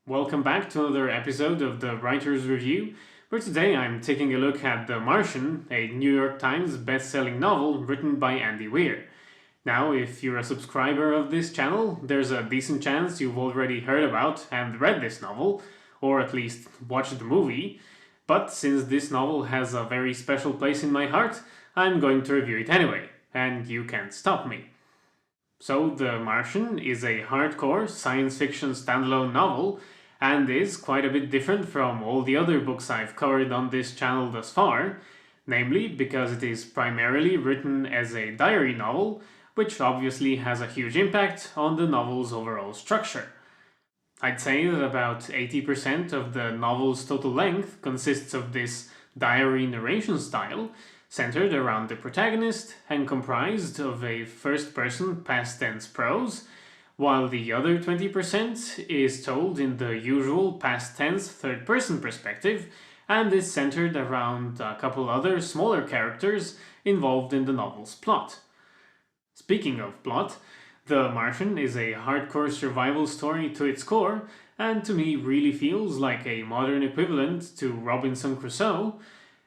Welcome back to another episode of the Writer's Review, where today I'm taking a look at The Martian, a New York Times best-selling novel written by Andy Weir. Now, if you're a subscriber of this channel, there's a decent chance you've already heard about and read this novel, or at least watched the movie. But since this novel has a very special place in my heart, I'm going to review it anyway, and you can't stop me. So, The Martian is a hardcore science fiction standalone novel and is quite a bit different from all the other books I've covered on this channel thus far, namely because it is primarily written as a diary novel, which obviously has a huge impact on the novel's overall structure. I'd say that about 80% of the novel's total length consists of this diary narration style, centered around the protagonist and comprised of a first-person past-tense prose, while the other 20% is told in the usual past-tense third-person perspective and is centered around a couple other smaller characters involved in the novel's plot. Speaking of plot, The Martian is a hardcore survival story to its core and to me really feels like a modern equivalent to Robinson Crusoe.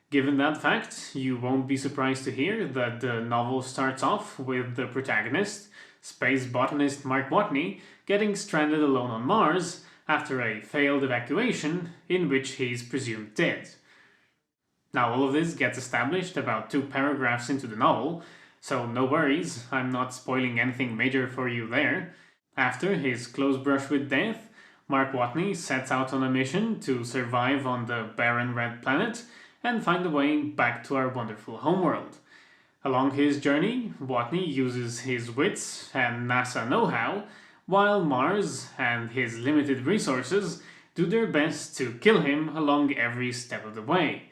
Given that fact, you won't be surprised to hear that the novel starts off with the protagonist, space botanist Mark Watney, getting stranded alone on Mars after a failed evacuation in which he's presumed dead. Now all of this gets established about 2 paragraphs into the novel, so no worries, I'm not spoiling anything major for you there. After his close brush with death, Mark Watney sets out on a mission to survive on the barren red planet and find a way back to our wonderful homeworld. Along his journey, Watney uses his wits and NASA know-how, while Mars and his limited resources do their best to kill him along every step of the way,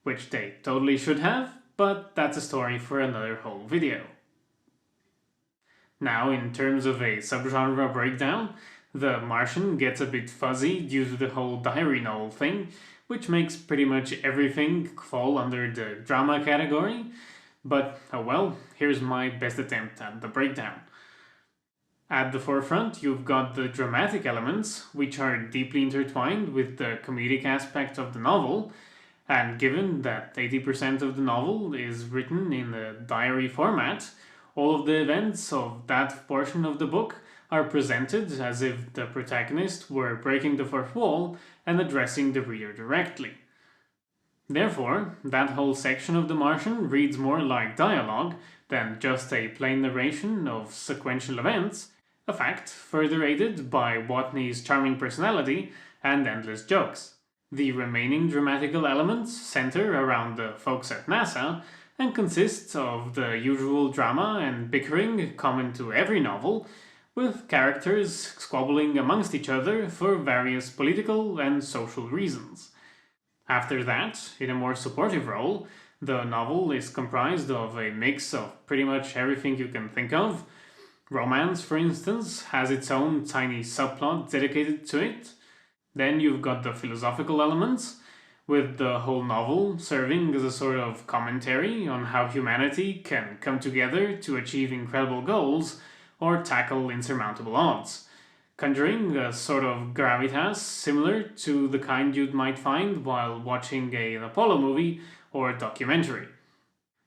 which they totally should have, but that's a story for another whole video. Now, in terms of a subgenre breakdown, The Martian gets a bit fuzzy due to the whole diary novel thing, which makes pretty much everything fall under the drama category, but oh well, here's my best attempt at the breakdown. At the forefront, you've got the dramatic elements, which are deeply intertwined with the comedic aspect of the novel, and given that 80% of the novel is written in the diary format, all of the events of that portion of the book are presented as if the protagonist were breaking the fourth wall and addressing the reader directly. Therefore, that whole section of The Martian reads more like dialogue than just a plain narration of sequential events, a fact further aided by Watney's charming personality and endless jokes. The remaining dramatical elements center around the folks at NASA and consist of the usual drama and bickering common to every novel, with characters squabbling amongst each other for various political and social reasons. After that, in a more supportive role, the novel is comprised of a mix of pretty much everything you can think of. Romance, for instance, has its own tiny subplot dedicated to it. Then you've got the philosophical elements, with the whole novel serving as a sort of commentary on how humanity can come together to achieve incredible goals or tackle insurmountable odds, conjuring a sort of gravitas similar to the kind you might find while watching an Apollo movie or documentary.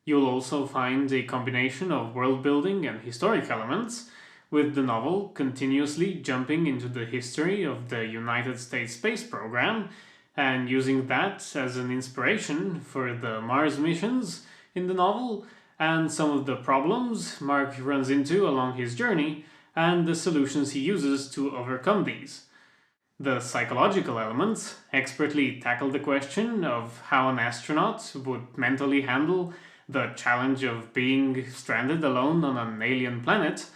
You'll also find a combination of world building and historic elements, with the novel continuously jumping into the history of the United States space program and using that as an inspiration for the Mars missions in the novel and some of the problems Mark runs into along his journey and the solutions he uses to overcome these. The psychological elements expertly tackle the question of how an astronaut would mentally handle the challenge of being stranded alone on an alien planet,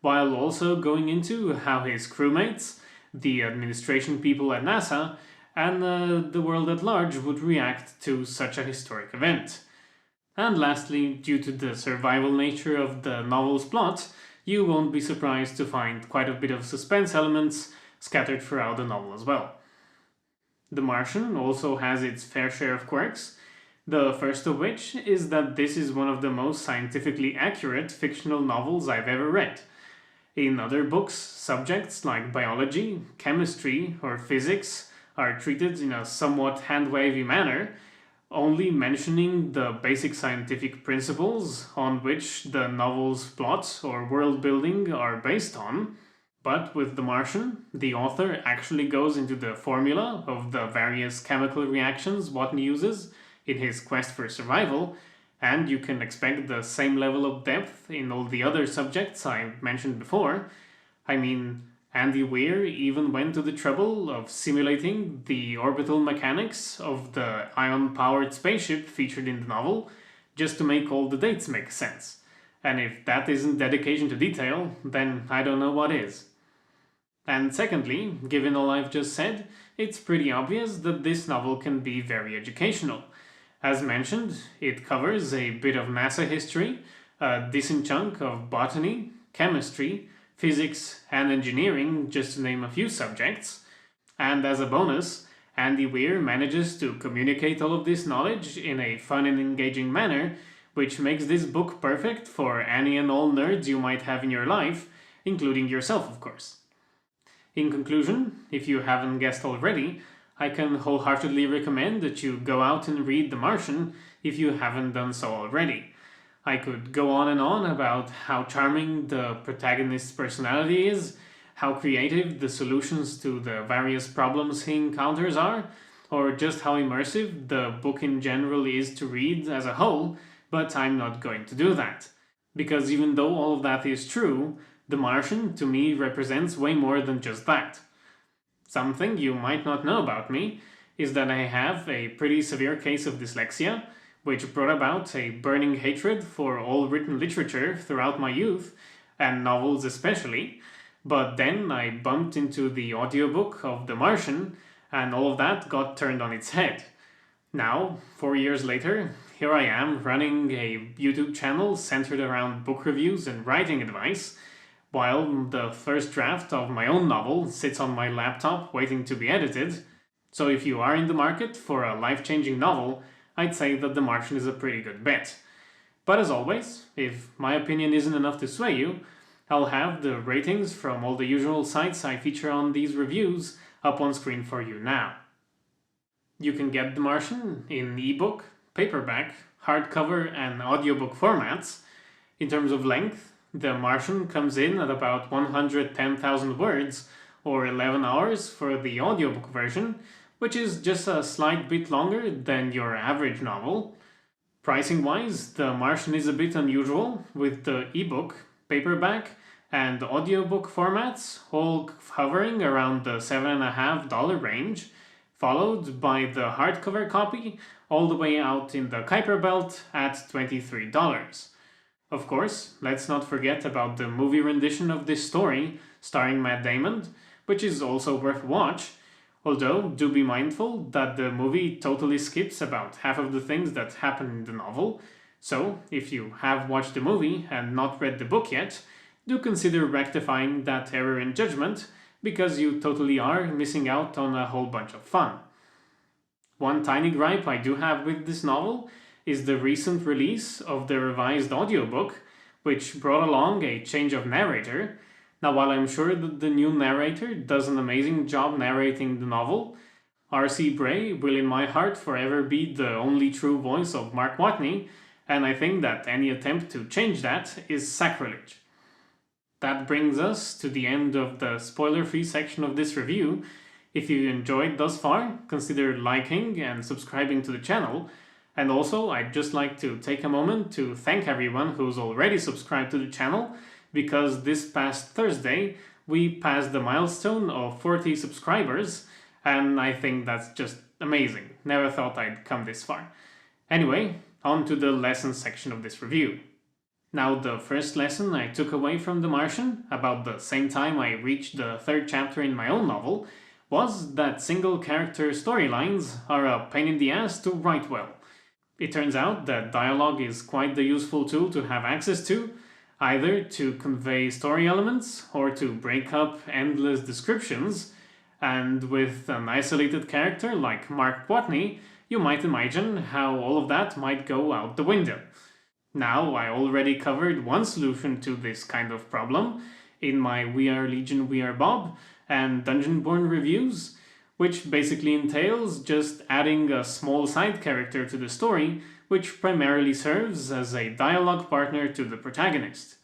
while also going into how his crewmates, the administration people at NASA, and the world at large would react to such a historic event. And lastly, due to the survival nature of the novel's plot, you won't be surprised to find quite a bit of suspense elements scattered throughout the novel as well. The Martian also has its fair share of quirks, the first of which is that this is one of the most scientifically accurate fictional novels I've ever read. In other books, subjects like biology, chemistry, or physics are treated in a somewhat hand-wavy manner, only mentioning the basic scientific principles on which the novel's plot or world building are based on. But with The Martian, the author actually goes into the formula of the various chemical reactions Watney uses in his quest for survival, and you can expect the same level of depth in all the other subjects I mentioned before. I mean, Andy Weir even went to the trouble of simulating the orbital mechanics of the ion-powered spaceship featured in the novel, just to make all the dates make sense. And if that isn't dedication to detail, then I don't know what is. And secondly, given all I've just said, it's pretty obvious that this novel can be very educational. As mentioned, it covers a bit of NASA history, a decent chunk of botany, chemistry, physics, and engineering, just to name a few subjects. And as a bonus, Andy Weir manages to communicate all of this knowledge in a fun and engaging manner, which makes this book perfect for any and all nerds you might have in your life, including yourself, of course. In conclusion, if you haven't guessed already, I can wholeheartedly recommend that you go out and read The Martian if you haven't done so already. I could go on and on about how charming the protagonist's personality is, how creative the solutions to the various problems he encounters are, or just how immersive the book in general is to read as a whole, but I'm not going to do that. Because even though all of that is true, The Martian to me represents way more than just that. Something you might not know about me is that I have a pretty severe case of dyslexia, which brought about a burning hatred for all written literature throughout my youth, and novels especially. But then I bumped into the audiobook of The Martian, and all of that got turned on its head. Now, 4 years later, here I am running a YouTube channel centered around book reviews and writing advice, while the first draft of my own novel sits on my laptop waiting to be edited. So if you are in the market for a life-changing novel, I'd say that The Martian is a pretty good bet. But as always, if my opinion isn't enough to sway you, I'll have the ratings from all the usual sites I feature on these reviews up on screen for you now. You can get The Martian in ebook, paperback, hardcover, and audiobook formats. In terms of length, The Martian comes in at about 110,000 words, or 11 hours for the audiobook version, which is just a slight bit longer than your average novel. Pricing-wise, The Martian is a bit unusual, with the ebook, paperback, and audiobook formats all hovering around the $7.50 range, followed by the hardcover copy all the way out in the Kuiper Belt at $23. Of course, let's not forget about the movie rendition of this story, starring Matt Damon, which is also worth a watch, although do be mindful that the movie totally skips about half of the things that happen in the novel, so if you have watched the movie and not read the book yet, do consider rectifying that error in judgment, because you totally are missing out on a whole bunch of fun. One tiny gripe I do have with this novel is the recent release of the revised audiobook, which brought along a change of narrator. Now, while I'm sure that the new narrator does an amazing job narrating the novel, R.C. Bray will in my heart forever be the only true voice of Mark Watney, and I think that any attempt to change that is sacrilege. That brings us to the end of the spoiler-free section of this review. If you enjoyed thus far, consider liking and subscribing to the channel. And also, I'd just like to take a moment to thank everyone who's already subscribed to the channel, because this past Thursday, we passed the milestone of 40 subscribers, and I think that's just amazing. Never thought I'd come this far. Anyway, on to the lesson section of this review. Now, the first lesson I took away from The Martian, about the same time I reached the third chapter in my own novel, was that single character storylines are a pain in the ass to write well. It turns out that dialogue is quite the useful tool to have access to, either to convey story elements or to break up endless descriptions, and with an isolated character like Mark Watney, you might imagine how all of that might go out the window. Now, I already covered one solution to this kind of problem in my We Are Legion, We Are Bob and Dungeonborn reviews, which basically entails just adding a small side character to the story, which primarily serves as a dialogue partner to the protagonist.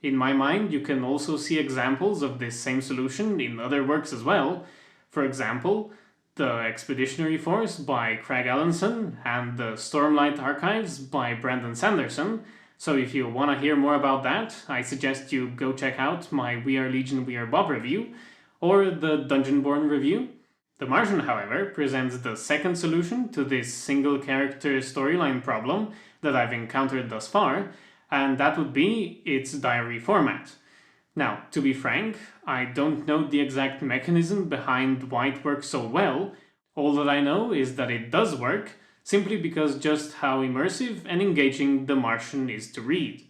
In my mind, you can also see examples of this same solution in other works as well. For example, The Expeditionary Force by Craig Allenson and The Stormlight Archives by Brandon Sanderson. So if you want to hear more about that, I suggest you go check out my We Are Legion, We Are Bob review or the Dungeonborn review. The Martian, however, presents the second solution to this single character storyline problem that I've encountered thus far, and that would be its diary format. Now, to be frank, I don't know the exact mechanism behind why it works so well. All that I know is that it does work, simply because just how immersive and engaging The Martian is to read.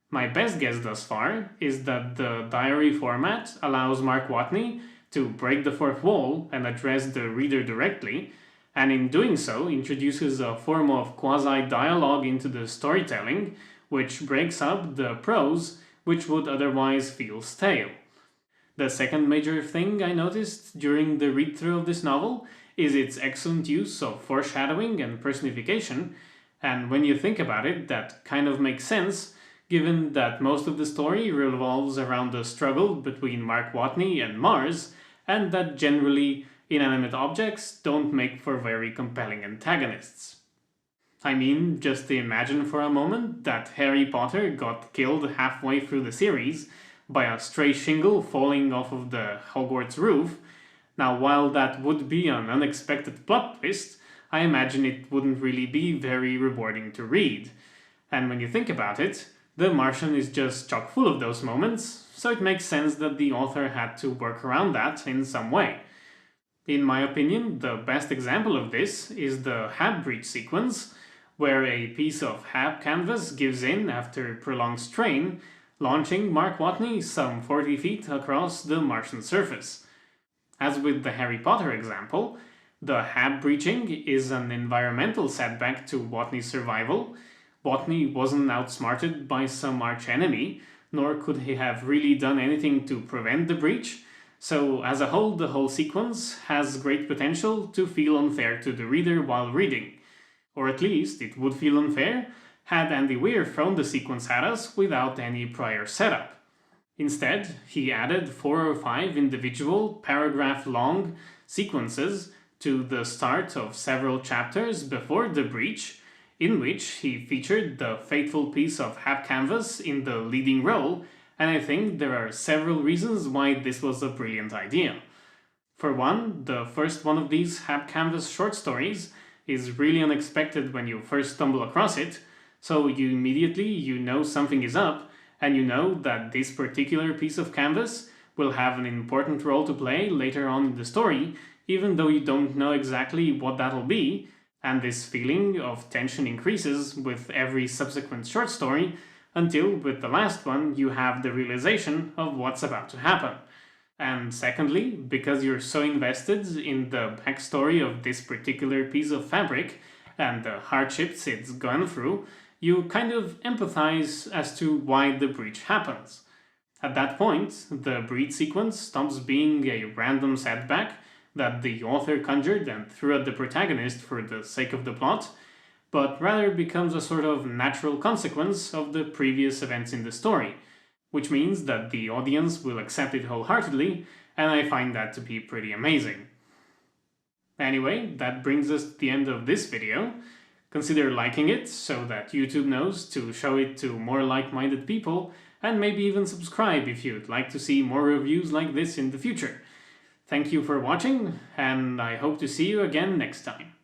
My best guess thus far is that the diary format allows Mark Watney to break the fourth wall and address the reader directly, and in doing so introduces a form of quasi-dialogue into the storytelling, which breaks up the prose, which would otherwise feel stale. The second major thing I noticed during the read-through of this novel is its excellent use of foreshadowing and personification, and when you think about it, that kind of makes sense, given that most of the story revolves around the struggle between Mark Watney and Mars, and that generally inanimate objects don't make for very compelling antagonists. I mean, just imagine for a moment that Harry Potter got killed halfway through the series by a stray shingle falling off of the Hogwarts roof. Now, while that would be an unexpected plot twist, I imagine it wouldn't really be very rewarding to read. And when you think about it, The Martian is just chock full of those moments, so it makes sense that the author had to work around that in some way. In my opinion, the best example of this is the Hab breach sequence, where a piece of Hab canvas gives in after prolonged strain, launching Mark Watney some 40 feet across the Martian surface. As with the Harry Potter example, the Hab breaching is an environmental setback to Watney's survival. Watney wasn't outsmarted by some archenemy, nor could he have really done anything to prevent the breach, so as a whole the whole sequence has great potential to feel unfair to the reader while reading. Or at least it would feel unfair had Andy Weir thrown the sequence at us without any prior setup. Instead, he added 4 or 5 individual paragraph-long sequences to the start of several chapters before the breach, in which he featured the fateful piece of Hab canvas in the leading role, and I think there are several reasons why this was a brilliant idea. For one, the first one of these Hab canvas short stories is really unexpected when you first stumble across it, so you immediately know something is up, and you know that this particular piece of canvas will have an important role to play later on in the story, even though you don't know exactly what that'll be, and this feeling of tension increases with every subsequent short story until, with the last one, you have the realization of what's about to happen. And secondly, because you're so invested in the backstory of this particular piece of fabric and the hardships it's gone through, you kind of empathize as to why the breach happens. At that point, the breach sequence stops being a random setback that the author conjured and threw at the protagonist for the sake of the plot, but rather becomes a sort of natural consequence of the previous events in the story, which means that the audience will accept it wholeheartedly, and I find that to be pretty amazing. Anyway, that brings us to the end of this video. Consider liking it so that YouTube knows to show it to more like-minded people, and maybe even subscribe if you'd like to see more reviews like this in the future. Thank you for watching, and I hope to see you again next time.